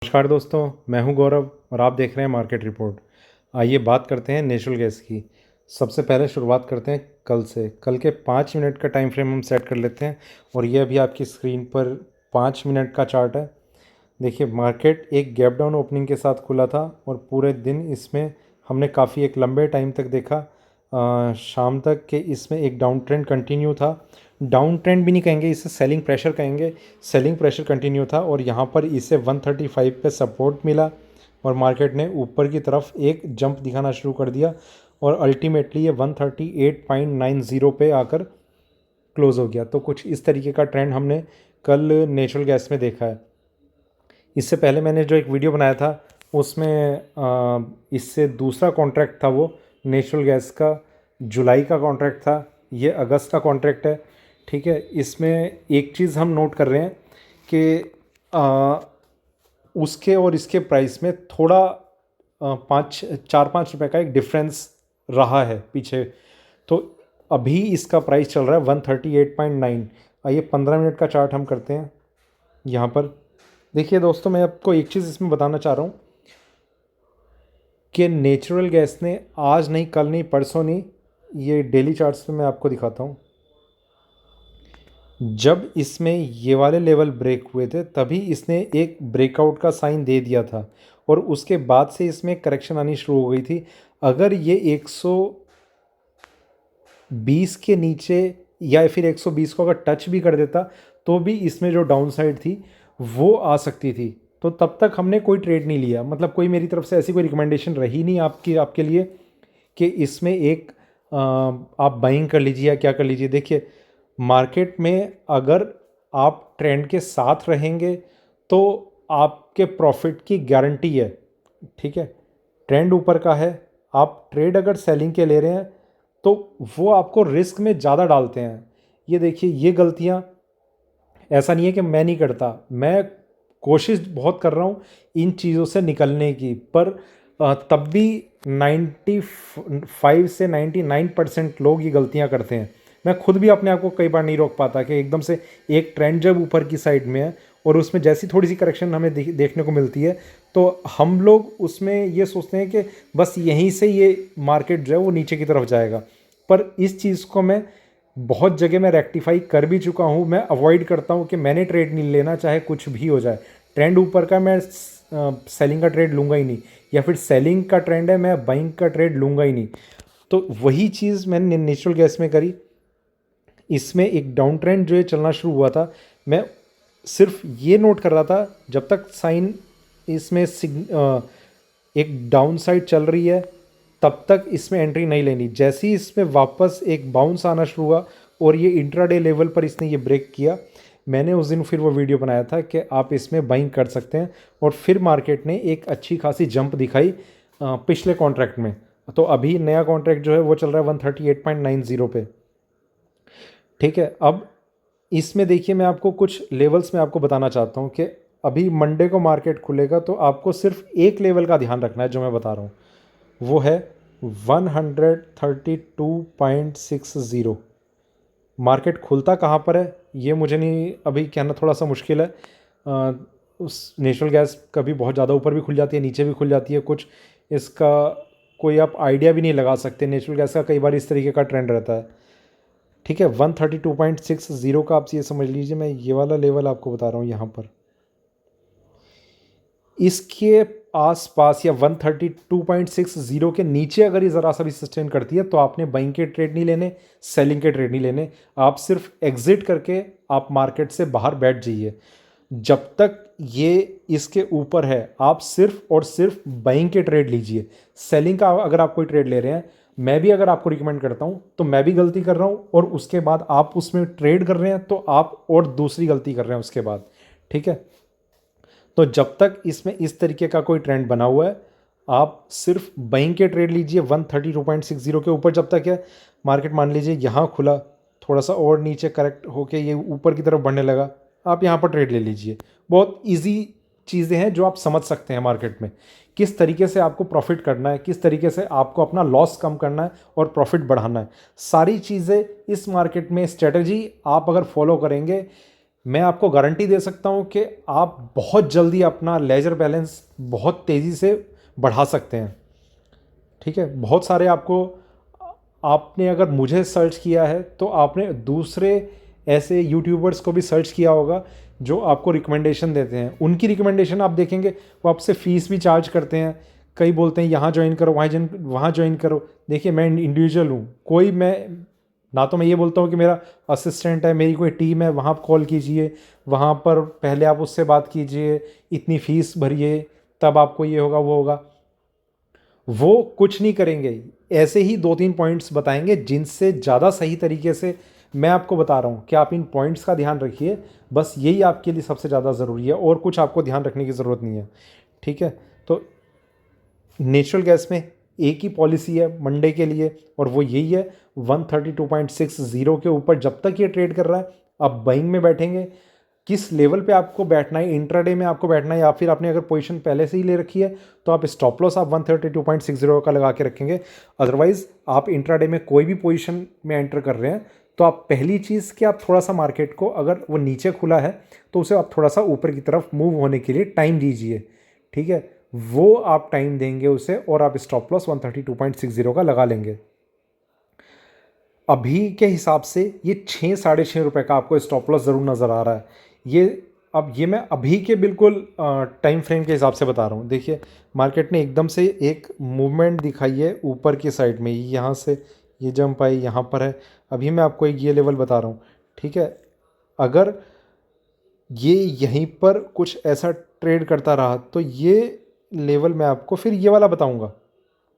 नमस्कार दोस्तों, मैं हूं गौरव और आप देख रहे हैं मार्केट रिपोर्ट। आइए बात करते हैं नेचुरल गैस की। सबसे पहले शुरुआत करते हैं कल से। कल के 5 मिनट का टाइम फ्रेम हम सेट कर लेते हैं और ये अभी आपकी स्क्रीन पर 5 मिनट का चार्ट है। देखिए, मार्केट एक गैप डाउन ओपनिंग के साथ खुला था और पूरे दिन इसमें हमने काफ़ी एक लंबे टाइम तक देखा। शाम तक के इसमें एक डाउन ट्रेंड कंटिन्यू था। डाउन ट्रेंड भी नहीं कहेंगे, इसे सेलिंग प्रेशर कहेंगे। सेलिंग प्रेशर कंटिन्यू था और यहाँ पर इसे 135 पे सपोर्ट मिला और मार्केट ने ऊपर की तरफ एक जंप दिखाना शुरू कर दिया और अल्टीमेटली ये 138.90 पे आकर क्लोज़ हो गया। तो कुछ इस तरीके का ट्रेंड हमने कल नेचुरल गैस में देखा है। इससे पहले मैंने जो एक वीडियो बनाया था उसमें इससे दूसरा कॉन्ट्रैक्ट था, वो नेचुरल गैस का जुलाई का कॉन्ट्रैक्ट था। ये अगस्त का कॉन्ट्रैक्ट है। ठीक है, इसमें एक चीज़ हम नोट कर रहे हैं कि उसके और इसके प्राइस में थोड़ा 4-5 रुपए का एक डिफरेंस रहा है पीछे। तो अभी इसका प्राइस चल रहा है 138.9। आइए 15 मिनट का चार्ट हम करते हैं। यहाँ पर देखिए दोस्तों, मैं आपको एक चीज़ इसमें बताना चाह रहा हूँ कि नेचुरल गैस ने आज नहीं, कल नहीं, परसों नहीं, ये डेली चार्ट्स पे मैं आपको दिखाता हूँ। जब इसमें ये वाले लेवल ब्रेक हुए थे तभी इसने एक ब्रेकआउट का साइन दे दिया था और उसके बाद से इसमें करेक्शन आनी शुरू हो गई थी। अगर ये 120 के नीचे या फिर 120 को अगर टच भी कर देता तो भी इसमें जो डाउन साइड थी वो आ सकती थी। तो तब तक हमने कोई ट्रेड नहीं लिया, मतलब कोई मेरी तरफ से ऐसी कोई रिकमेंडेशन रही नहीं आपके लिए कि इसमें एक आप बाइंग कर लीजिए या क्या कर लीजिए। देखिए, मार्केट में अगर आप ट्रेंड के साथ रहेंगे तो आपके प्रॉफिट की गारंटी है। ठीक है, ट्रेंड ऊपर का है, आप ट्रेड अगर सेलिंग के ले रहे हैं तो वो आपको रिस्क में ज़्यादा डालते हैं। ये देखिए, ये गलतियाँ, ऐसा नहीं है कि मैं नहीं करता, मैं कोशिश बहुत कर रहा हूँ इन चीज़ों से निकलने की, पर तब भी 95 से 99% लोग ये गलतियाँ करते हैं। मैं खुद भी अपने आप को कई बार नहीं रोक पाता कि एकदम से एक ट्रेंड जब ऊपर की साइड में है और उसमें जैसी थोड़ी सी करेक्शन हमें देखने को मिलती है तो हम लोग उसमें ये सोचते हैं कि बस यहीं से ये मार्केट जो है वो नीचे की तरफ जाएगा। पर इस चीज़ को मैं बहुत जगह मैं रेक्टिफाई कर भी चुका हूँ। मैं अवॉइड करता हूँ कि मैंने ट्रेड नहीं लेना, चाहे कुछ भी हो जाए। ट्रेंड ऊपर का मैं सेलिंग का ट्रेड लूँगा ही नहीं, या फिर सेलिंग का ट्रेंड है मैं बाइंग का ट्रेड लूँगा ही नहीं। तो वही चीज़ मैंने नेचुरल गैस में करी। इसमें एक डाउन ट्रेंड जो है चलना शुरू हुआ था, मैं सिर्फ ये नोट कर रहा था जब तक साइन इसमें एक डाउन साइड चल रही है तब तक इसमें एंट्री नहीं लेनी। जैसे ही इसमें वापस एक बाउंस आना शुरू हुआ और ये इंट्राडे लेवल पर इसने ये ब्रेक किया, मैंने उस दिन फिर वो वीडियो बनाया था कि आप इसमें बाइंग कर सकते हैं और फिर मार्केट ने एक अच्छी खासी जंप दिखाई पिछले कॉन्ट्रैक्ट में। तो अभी नया कॉन्ट्रैक्ट जो है वो चल रहा है 138.90 पे। ठीक है, अब इसमें देखिए, मैं आपको कुछ लेवल्स में आपको बताना चाहता हूँ कि अभी मंडे को मार्केट खुलेगा तो आपको सिर्फ एक लेवल का ध्यान रखना है जो मैं बता रहा हूँ, वो है 132.60। मार्केट खुलता कहाँ पर है ये मुझे नहीं अभी कहना, थोड़ा सा मुश्किल है। उस नेचुरल गैस कभी बहुत ज़्यादा ऊपर भी खुल जाती है, नीचे भी खुल जाती है, कुछ इसका कोई आप आइडिया भी नहीं लगा सकते। नेचुरल गैस का कई बार इस तरीके का ट्रेंड रहता है। ठीक है, 132.60 का आप ये समझ लीजिए, मैं ये वाला लेवल आपको बता रहा हूँ यहाँ पर। इसके आसपास या 132.60 के नीचे अगर ये ज़रा सा भी सस्टेन करती है तो आपने बाइंग के ट्रेड नहीं लेने, सेलिंग के ट्रेड नहीं लेने। आप सिर्फ एग्जिट करके आप मार्केट से बाहर बैठ जाइए। जब तक ये इसके ऊपर है आप सिर्फ और सिर्फ बाइंग के ट्रेड लीजिए। सेलिंग का अगर आप कोई ट्रेड ले रहे हैं, मैं भी अगर आपको रिकमेंड करता हूं तो मैं भी गलती कर रहा हूं और उसके बाद आप उसमें ट्रेड कर रहे हैं तो आप और दूसरी गलती कर रहे हैं उसके बाद। ठीक है, तो जब तक इसमें इस तरीके का कोई ट्रेंड बना हुआ है आप सिर्फ बाइंग के ट्रेड लीजिए 132.60 के ऊपर। जब तक है मार्केट, मान लीजिए यहाँ खुला, थोड़ा सा और नीचे करेक्ट होके ये ऊपर की तरफ बढ़ने लगा, आप यहाँ पर ट्रेड ले लीजिए। बहुत इजी चीज़ें हैं जो आप समझ सकते हैं मार्केट में, किस तरीके से आपको प्रॉफिट करना है, किस तरीके से आपको अपना लॉस कम करना है और प्रॉफिट बढ़ाना है। सारी चीज़ें इस मार्केट में स्ट्रेटजी आप अगर फॉलो करेंगे मैं आपको गारंटी दे सकता हूँ कि आप बहुत जल्दी अपना लेजर बैलेंस बहुत तेज़ी से बढ़ा सकते हैं। ठीक है, बहुत सारे आपको, आपने अगर मुझे सर्च किया है तो आपने दूसरे ऐसे यूट्यूबर्स को भी सर्च किया होगा जो आपको रिकमेंडेशन देते हैं। उनकी रिकमेंडेशन आप देखेंगे वो आपसे फ़ीस भी चार्ज करते हैं। कई बोलते हैं यहाँ ज्वाइन करो, वहाँ ज्वाइन करो। देखिए मैं इंडिविजुअल हूँ, कोई मैं ना तो मैं ये बोलता हूँ कि मेरा असिस्टेंट है, मेरी कोई टीम है, वहाँ आप कॉल कीजिए, वहाँ पर पहले आप उससे बात कीजिए, इतनी फ़ीस भरिए, तब आपको ये होगा वो होगा। वो कुछ नहीं करेंगे। ऐसे ही 2-3 पॉइंट्स बताएंगे जिनसे ज़्यादा सही तरीके से मैं आपको बता रहा हूँ कि आप इन पॉइंट्स का ध्यान रखिए। बस यही आपके लिए सबसे ज़्यादा ज़रूरी है और कुछ आपको ध्यान रखने की ज़रूरत नहीं है। ठीक है, तो नेचुरल गैस में एक ही पॉलिसी है मंडे के लिए और वो यही है 132.60 के ऊपर जब तक ये ट्रेड कर रहा है आप बाइंग में बैठेंगे। किस लेवल पे आपको बैठना है, इंट्राडे में आपको बैठना है या फिर आपने अगर पोजीशन पहले से ही ले रखी है तो आप स्टॉप लॉस आप 132.60 का लगा के रखेंगे। अदरवाइज आप इंट्राडे में कोई भी पोजीशन में एंटर कर रहे हैं तो आप पहली चीज़ कि आप थोड़ा सा मार्केट को, अगर वो नीचे खुला है तो उसे आप थोड़ा सा ऊपर की तरफ मूव होने के लिए टाइम दीजिए। ठीक है, वो आप टाइम देंगे उसे और आप स्टॉप लॉस 132.60 का लगा लेंगे। अभी के हिसाब से ये 6-6.5 रुपए का आपको स्टॉप लॉस ज़रूर नज़र आ रहा है। ये अब ये मैं अभी के बिल्कुल टाइम फ्रेम के हिसाब से बता रहा हूँ। देखिए मार्केट ने एकदम से एक मूवमेंट दिखाई है ऊपर की साइड में, यहाँ से ये जंप आई यहाँ पर है। अभी मैं आपको एक ये लेवल बता रहा हूँ। ठीक है, अगर ये यहीं पर कुछ ऐसा ट्रेड करता रहा तो ये लेवल मैं आपको फिर ये वाला बताऊंगा।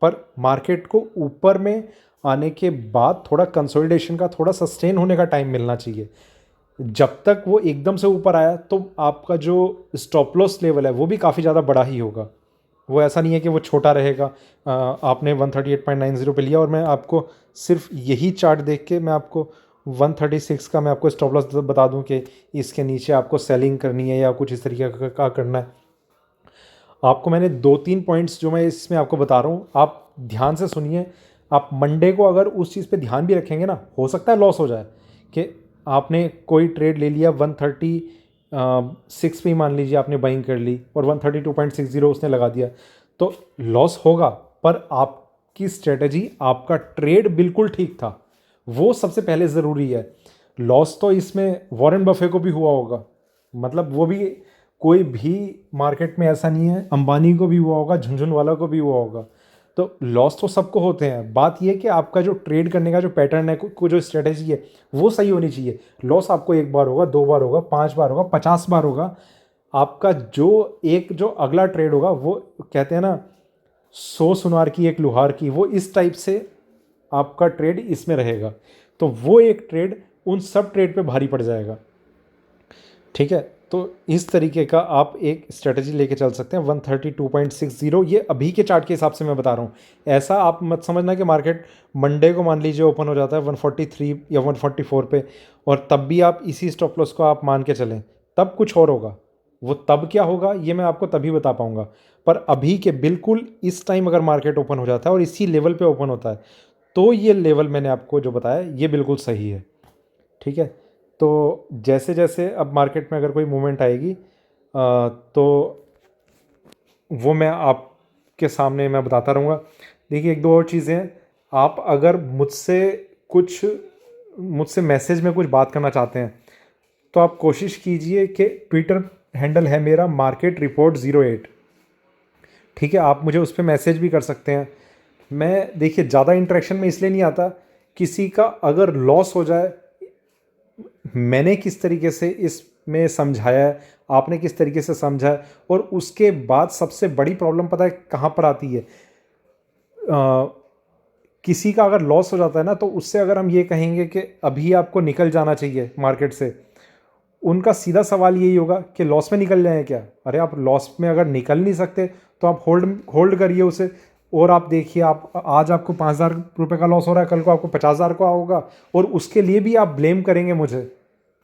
पर मार्केट को ऊपर में आने के बाद थोड़ा कंसोलिडेशन का, थोड़ा सस्टेन होने का टाइम मिलना चाहिए। जब तक वो एकदम से ऊपर आया तो आपका जो स्टॉप लॉस लेवल है वो भी काफ़ी ज़्यादा बड़ा ही होगा। वो ऐसा नहीं है कि वो छोटा रहेगा। आपने 138.90 पे लिया और मैं आपको सिर्फ यही चार्ट देख के मैं आपको 136 का मैं आपको स्टॉप लॉस बता दूं कि इसके नीचे आपको सेलिंग करनी है या कुछ इस तरीके का करना है। आपको मैंने 2-3 पॉइंट्स जो मैं इसमें आपको बता रहा हूँ आप ध्यान से सुनिए। आप मंडे को अगर उस चीज़ पे ध्यान भी रखेंगे ना, हो सकता है लॉस हो जाए कि आपने कोई ट्रेड ले लिया 136 पे ही मान लीजिए आपने बाइंग कर ली और 132.60 उसने लगा दिया तो लॉस होगा। पर आपकी स्ट्रेटजी, आपका ट्रेड बिल्कुल ठीक था, वो सबसे पहले ज़रूरी है। लॉस तो इसमें वॉरेन बफे को भी हुआ होगा, मतलब वो भी, कोई भी मार्केट में ऐसा नहीं है, अंबानी को भी हुआ होगा, झुनझुनवाला को भी हुआ होगा। तो लॉस तो सबको होते हैं। बात यह कि आपका जो ट्रेड करने का जो पैटर्न है, को जो स्ट्रेटेजी है वो सही होनी चाहिए। लॉस आपको एक बार होगा, 2 बार होगा, 5 बार होगा, 50 बार होगा। आपका जो अगला ट्रेड होगा वो कहते हैं ना 100 सुनार की एक लुहार की, वो इस टाइप से आपका ट्रेड इसमें रहेगा। तो वो एक ट्रेड उन सब ट्रेड पे भारी पड़ जाएगा। ठीक है, तो इस तरीके का आप एक स्ट्रेटजी लेके चल सकते हैं 132.60। ये अभी के चार्ट के हिसाब से मैं बता रहा हूँ। ऐसा आप मत समझना कि मार्केट मंडे को मान लीजिए ओपन हो जाता है 143 या 144 पे और तब भी आप इसी स्टॉप लॉस को आप मान के चलें, तब कुछ और होगा। वो तब क्या होगा ये मैं आपको तभी बता पाऊंगा। पर अभी के बिल्कुल इस टाइम अगर मार्केट ओपन हो जाता है और इसी लेवल पे ओपन होता है तो ये लेवल मैंने आपको जो बताया ये बिल्कुल सही है। ठीक है, तो जैसे जैसे अब मार्केट में अगर कोई मूवमेंट आएगी तो वो मैं आपके सामने मैं बताता रहूँगा। देखिए एक दो और चीज़ें हैं। आप अगर मुझसे मैसेज में कुछ बात करना चाहते हैं तो आप कोशिश कीजिए कि ट्विटर हैंडल है मेरा मार्केट रिपोर्ट 08। ठीक है, आप मुझे उस पर मैसेज भी कर सकते हैं। मैं देखिए ज़्यादा इंटरेक्शन में इसलिए नहीं आता, किसी का अगर लॉस हो जाए, मैंने किस तरीके से इसमें समझाया है, आपने किस तरीके से समझा है, और उसके बाद सबसे बड़ी प्रॉब्लम पता है कहाँ पर आती है। किसी का अगर लॉस हो जाता है ना तो उससे अगर हम ये कहेंगे कि अभी आपको निकल जाना चाहिए मार्केट से, उनका सीधा सवाल यही होगा कि लॉस में निकल जाए क्या। अरे आप लॉस में अगर निकल नहीं सकते तो आप होल्ड करिए उसे। और आप देखिए, आप आज आपको 5,000 रुपये का लॉस हो रहा है, कल को आपको 50,000 का होगा और उसके लिए भी आप ब्लेम करेंगे मुझे।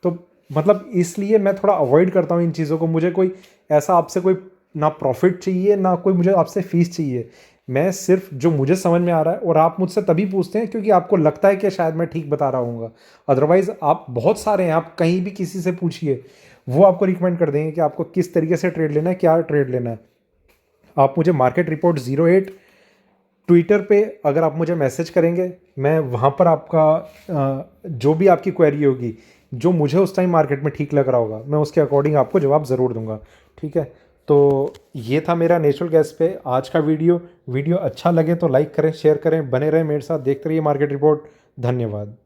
तो मतलब इसलिए मैं थोड़ा अवॉइड करता हूँ इन चीज़ों को। मुझे कोई ऐसा आपसे कोई ना प्रॉफिट चाहिए ना कोई मुझे आपसे फीस चाहिए। मैं सिर्फ जो मुझे समझ में आ रहा है, और आप मुझसे तभी पूछते हैं क्योंकि आपको लगता है कि शायद मैं ठीक बता रहा हूँगा। अदरवाइज़ आप बहुत सारे हैं, आप कहीं भी किसी से पूछिए, वो आपको रिकमेंड कर देंगे कि आपको किस तरीके से ट्रेड लेना है, क्या ट्रेड लेना है। आप मुझे मार्केट रिपोर्ट 08 ट्विटर पे अगर आप मुझे मैसेज करेंगे, मैं वहाँ पर आपका जो भी आपकी क्वेरी होगी, जो मुझे उस टाइम मार्केट में ठीक लग रहा होगा, मैं उसके अकॉर्डिंग आपको जवाब ज़रूर दूंगा। ठीक है, तो ये था मेरा नेचुरल गैस पे आज का वीडियो। वीडियो अच्छा लगे तो लाइक करें, शेयर करें, बने रहें मेरे साथ, देखते रहिए मार्केट रिपोर्ट। धन्यवाद।